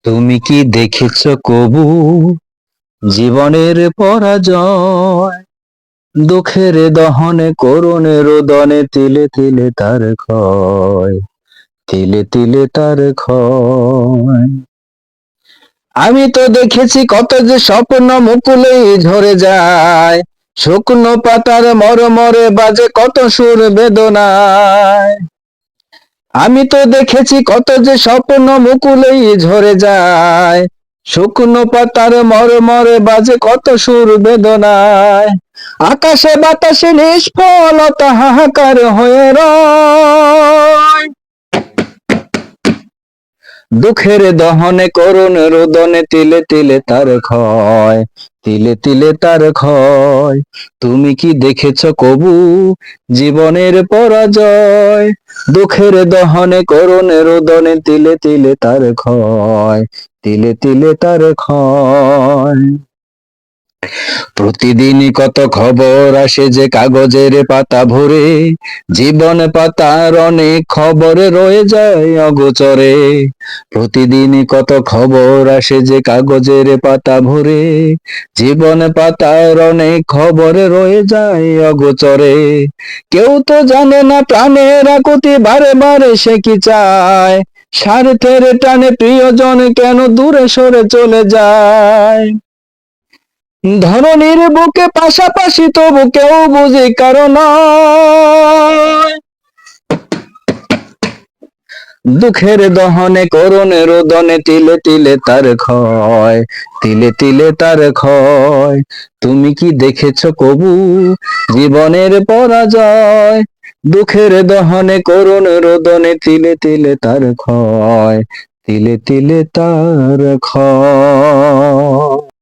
তুমি কি দেখেছ কবু জীবনের পরাজয়? দুঃখের দহনে করুণে রোদনে তিলে তিলে তার ক্ষয়, তিলে তিলে তার ক্ষয়। আমি তো দেখেছি কত যে স্বপ্ন মুকুলেই ঝরে যায়, শুকনো পাতার মরমরে বাজে কত সুর বেদনায়। আমি তো দেখেছি কত যে স্বপ্ন মুকুলেই ঝরে যায়, শুকনো পাতার মরমরে বাজে কত সুর বেদনায়। আকাশে বাতাসে নিষ্ফলতা হাহাকার হয়ে রয়, দুঃখের দহনে করুণ রোদনে তিলে তিলে তার ক্ষয়, তিলে তিলে তার ক্ষয়। তুমি কি দেখেছ কবু জীবনের পরাজয়? দুঃখের দহনে করুণ রোদনে তিলে তিলে তার ক্ষয়, তিলে তিলে তার ক্ষয়। প্রতিদিনই কত খবর আসে যে কাগজের পাতা ভরে, জীবন পাতার অনেক খবর রয়ে যায় অগোচরে। প্রতিদিনই কত খবর আসে যে কাগজের পাতা ভরে, জীবন পাতার অনেক খবর রয়ে যায় অগোচরে। কেউ তো জানে না প্রাণের আকুতি বারে বারে সে কি চায়, স্বার্থের টানে প্রিয়জন কেন দূরে সরে চলে যায়। ধরনীর বুকে পাশাপাশি তবু কেউ বুঝি কারণ দুঃখের দহনে করুণে রোদনে তিলে তিলে তার ক্ষয়, তিলে তিলে তার ক্ষয়। তুমি কি দেখেছ কবু জীবনের পরাজয়? দুঃখের দহনে করুণ রোদনে তিলে তিলে তার ক্ষয়, তিলে তিলে তার ক্ষয়।